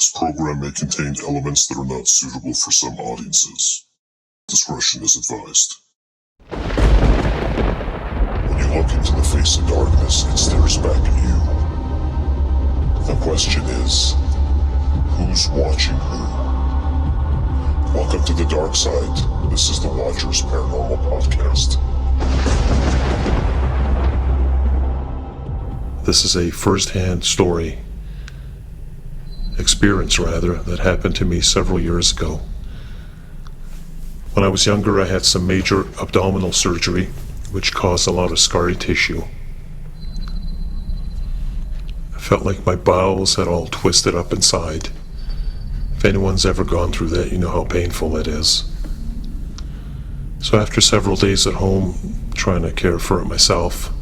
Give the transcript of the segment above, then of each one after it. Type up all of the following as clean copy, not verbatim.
This program may contain elements that are not suitable for some audiences. Discretion is advised. When you look into the face of darkness, it stares back at you. The question is, who's watching who? Welcome to the dark side. This is the Watchers Paranormal Podcast. This is a first-hand experience that happened to me several years ago. When I was younger, I had some major abdominal surgery, which caused a lot of scar tissue. I felt like my bowels had all twisted up inside. If anyone's ever gone through that, you know how painful it is. So after several days at home, trying to care for it myself,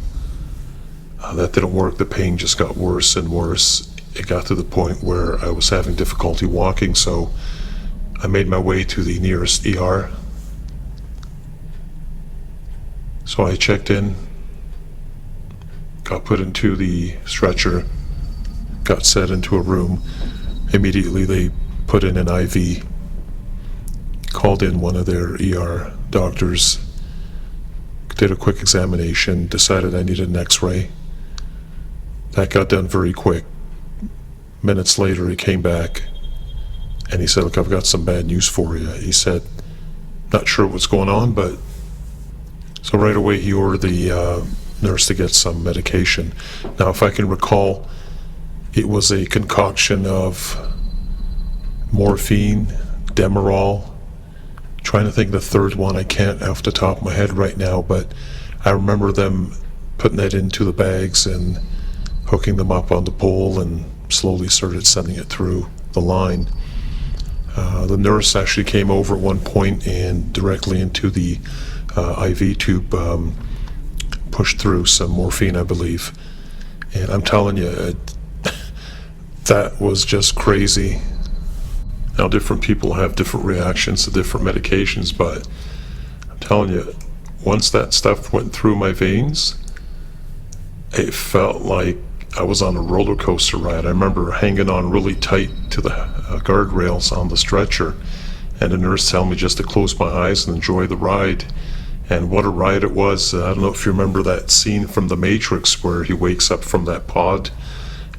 that didn't work. The pain just got worse and worse. It got to the point where I was having difficulty walking, so I made my way to the nearest ER. So I checked in, got put into the stretcher, got set into a room. Immediately they put in an IV, called in one of their ER doctors, did a quick examination, decided I needed an X-ray. That got done very quick. Minutes later, he came back and he said, "Look, I've got some bad news for you." He said, "Not sure what's going on, but..." So right away, he ordered the nurse to get some medication. Now, if I can recall, it was a concoction of morphine, Demerol. Trying to think of the third one, I can't off the top of my head right now, but I remember them putting that into the bags and hooking them up on the pole and slowly started sending it through the line. The nurse actually came over at one point and directly into the IV tube pushed through some morphine, I believe. And I'm telling you, that was just crazy. Now, different people have different reactions to different medications, but I'm telling you, once that stuff went through my veins, it felt like I was on a roller coaster ride. I remember hanging on really tight to the guardrails on the stretcher, and the nurse telling me just to close my eyes and enjoy the ride. And what a ride it was. I don't know if you remember that scene from The Matrix where he wakes up from that pod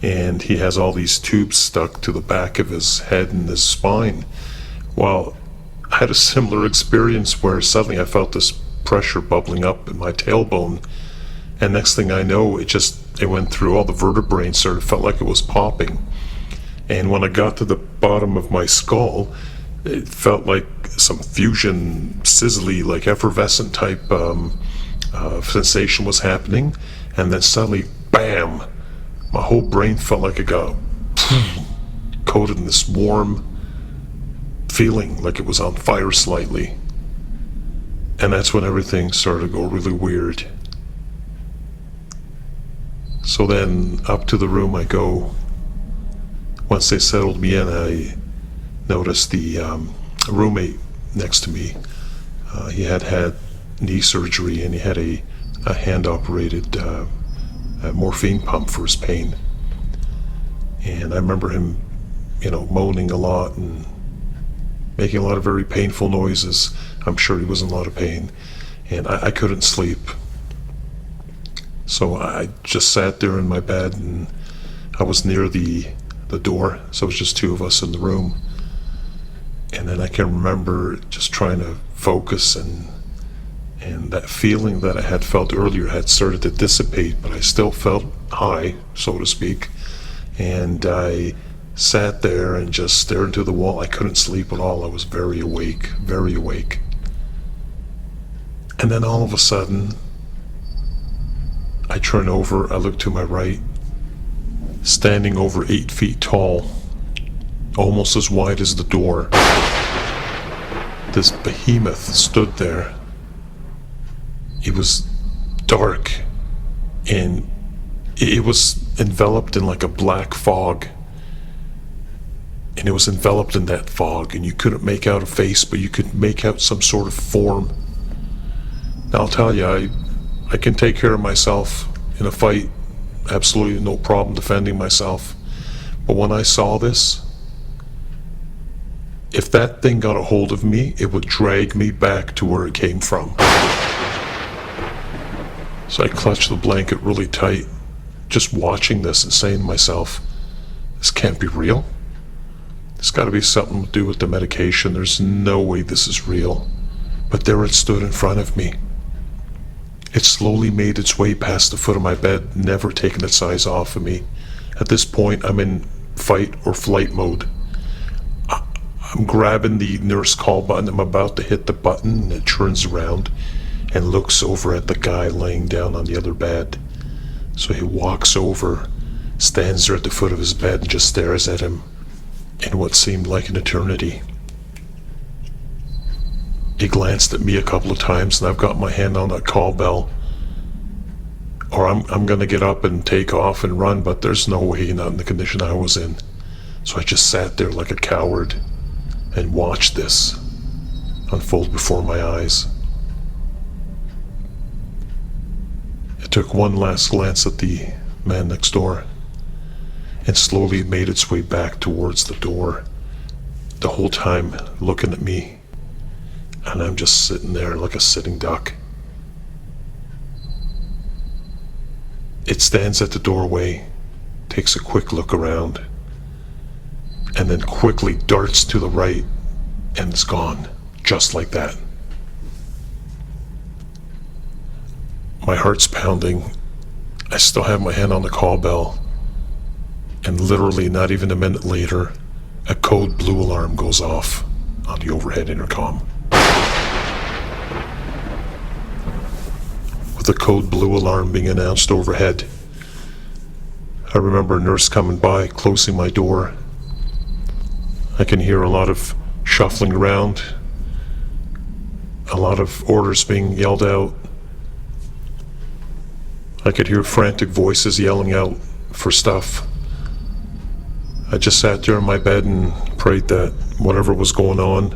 and he has all these tubes stuck to the back of his head and his spine. Well, I had a similar experience where suddenly I felt this pressure bubbling up in my tailbone, and next thing I know, it went through all the vertebrae and sort of felt like it was popping. And when I got to the bottom of my skull, it felt like some fusion, sizzly, like effervescent type sensation was happening. And then suddenly, bam, my whole brain felt like it got coated in this warm feeling, like it was on fire slightly. And that's when everything started to go really weird. So then up to the room I go. Once they settled me in, I noticed the roommate next to me. He had knee surgery and he had a hand-operated morphine pump for his pain. And I remember him, moaning a lot and making a lot of very painful noises. I'm sure he was in a lot of pain. And I couldn't sleep. So I just sat there in my bed, and I was near the door, so it was just two of us in the room. And then I can remember just trying to focus, and that feeling that I had felt earlier had started to dissipate, but I still felt high, so to speak. And I sat there and just stared into the wall. I couldn't sleep at all. I was very awake, very awake. And then all of a sudden, I turn over, I look to my right, standing over 8 feet tall, almost as wide as the door. This behemoth stood there. It was dark, and it was enveloped in like a black fog. And it was enveloped in that fog, and you couldn't make out a face, but you could make out some sort of form. Now, I'll tell you, I can take care of myself in a fight, absolutely no problem defending myself. But when I saw this, If that thing got a hold of me, it would drag me back to where it came from. So I clutched the blanket really tight, just watching this and saying to myself, this can't be real. It's got to be something to do with the medication. There's no way this is real. But there it stood in front of me. It slowly made its way past the foot of my bed, never taking its eyes off of me. At this point, I'm in fight or flight mode. I'm grabbing the nurse call button. I'm about to hit the button, and it turns around and looks over at the guy laying down on the other bed. So he walks over, stands there at the foot of his bed, and just stares at him in what seemed like an eternity. He glanced at me a couple of times, and I've got my hand on that call bell. Or I'm gonna get up and take off and run, but there's no way, not in the condition I was in. So I just sat there like a coward and watched this unfold before my eyes. It took one last glance at the man next door, and slowly made its way back towards the door, the whole time looking at me. And I'm just sitting there like a sitting duck. It stands at the doorway, takes a quick look around, and then quickly darts to the right and is gone, just like that. My heart's pounding. I still have my hand on the call bell, and literally not even a minute later, a code blue alarm goes off on the overhead intercom. With the code blue alarm being announced overhead, I remember a nurse coming by, closing my door. I can hear a lot of shuffling around, a lot of orders being yelled out. I could hear frantic voices yelling out for stuff. I just sat there in my bed and prayed that whatever was going on,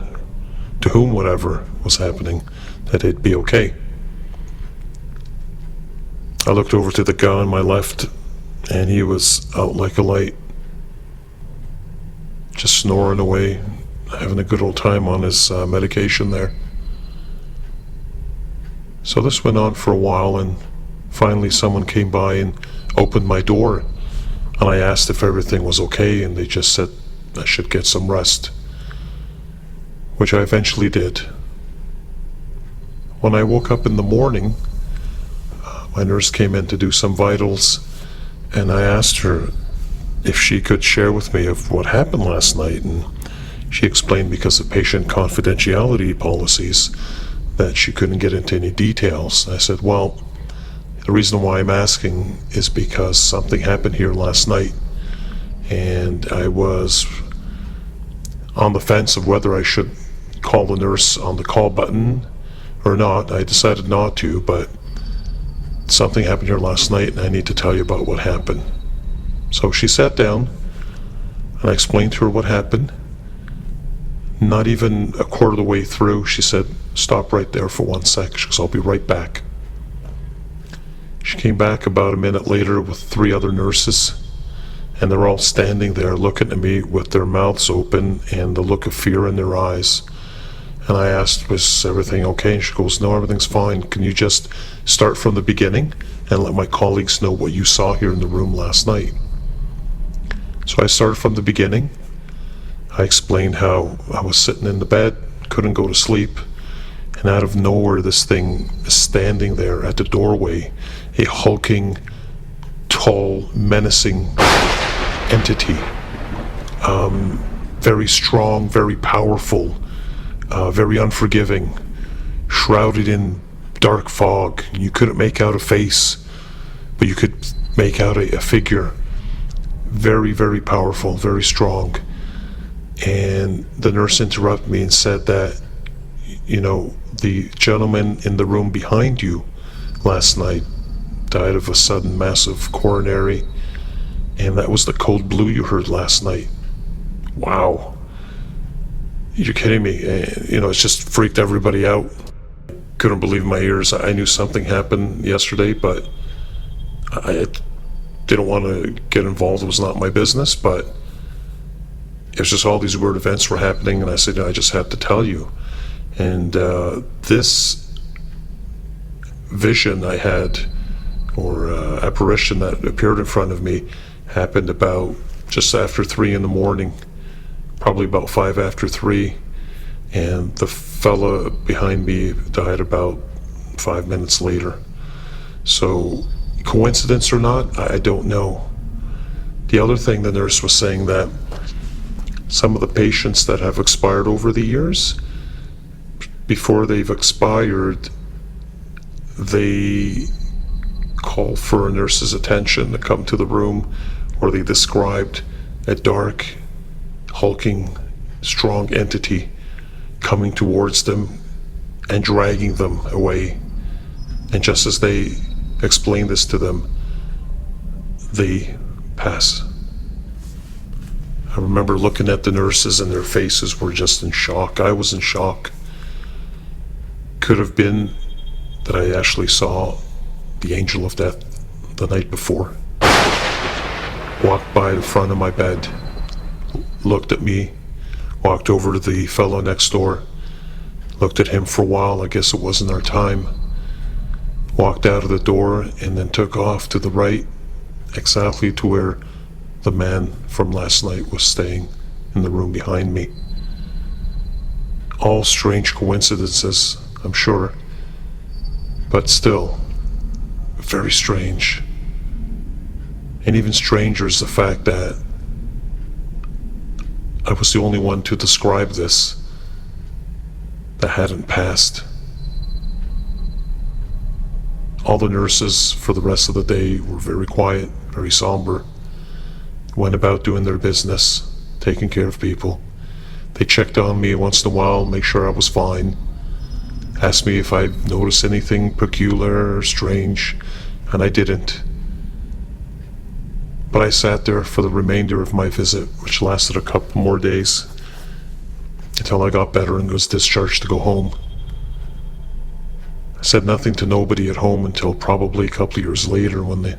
to whom whatever was happening, that it'd be okay. I looked over to the guy on my left, and he was out like a light, just snoring away, having a good old time on his medication there. So this went on for a while, and finally someone came by and opened my door, and I asked if everything was okay, and they just said I should get some rest, which I eventually did. When I woke up in the morning, my nurse came in to do some vitals, and I asked her if she could share with me of what happened last night, and she explained because of patient confidentiality policies that she couldn't get into any details. I said, well, the reason why I'm asking is because something happened here last night, and I was on the fence of whether I should call the nurse on the call button or not. I decided not to, but something happened here last night, and I need to tell you about what happened. So she sat down, and I explained to her what happened. Not even a quarter of the way through, she said, stop right there for 1 sec, she goes, I'll be right back. She came back about a minute later with 3 other nurses, and they're all standing there looking at me with their mouths open and the look of fear in their eyes. And I asked, was everything okay? And she goes, no, everything's fine. Can you just start from the beginning and let my colleagues know what you saw here in the room last night? So I started from the beginning. I explained how I was sitting in the bed, couldn't go to sleep, and out of nowhere this thing is standing there at the doorway, a hulking, tall, menacing entity. Very strong, very powerful, very unforgiving, shrouded in dark fog. You couldn't make out a face, but you could make out a figure. Very, very powerful, very strong. And the nurse interrupted me and said that, you know, the gentleman in the room behind you last night died of a sudden massive coronary, and that was the code blue you heard last night. Wow. You're kidding me. You know, it's just freaked everybody out. Couldn't believe my ears. I knew something happened yesterday, but I didn't want to get involved. It was not my business, but it was just all these weird events were happening, and I said, I just have to tell you. And this vision I had, or apparition that appeared in front of me, happened about just after 3 in the morning, probably about 5 after 3, and the fella behind me died about 5 minutes later. So, coincidence or not, I don't know. The other thing the nurse was saying, that some of the patients that have expired over the years, before they've expired, they call for a nurse's attention to come to the room, or they described a dark, hulking, strong entity coming towards them and dragging them away. And just as they explain this to them, they pass. I remember looking at the nurses, and their faces were just in shock. I was in shock. Could have been that I actually saw the angel of death the night before. Walked by the front of my bed, looked at me, walked over to the fellow next door, looked at him for a while. I guess it wasn't our time. Walked out of the door and then took off to the right, exactly to where the man from last night was staying, in the room behind me. All strange coincidences, I'm sure, but still very strange. And even stranger is the fact that I was the only one to describe this that hadn't passed. All the nurses for the rest of the day were very quiet, very somber, went about doing their business, taking care of people. They checked on me once in a while, make sure I was fine, asked me if I'd noticed anything peculiar or strange, and I didn't. But I sat there for the remainder of my visit, which lasted a couple more days, until I got better and was discharged to go home. I said nothing to nobody at home until probably a couple of years later, when the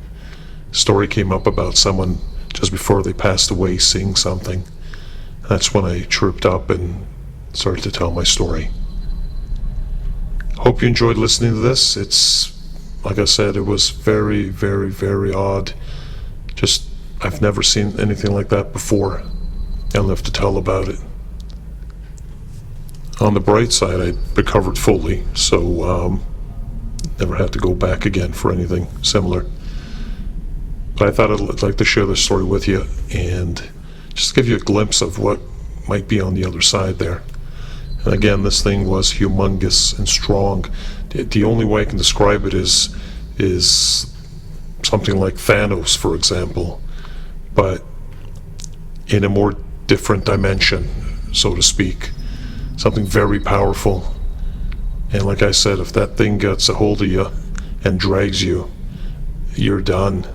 story came up about someone just before they passed away seeing something. That's when I chirped up and started to tell my story. Hope you enjoyed listening to this. It's, like I said, it was very, very, very odd. Just, I've never seen anything like that before. I'll live to tell about it. On the bright side, I recovered fully, so never had to go back again for anything similar. But I thought I'd like to share this story with you and just give you a glimpse of what might be on the other side there. And again, this thing was humongous and strong. The only way I can describe it is something like Thanos, for example, but in a more different dimension, so to speak. Something very powerful. And like I said, if that thing gets a hold of you and drags you, you're done.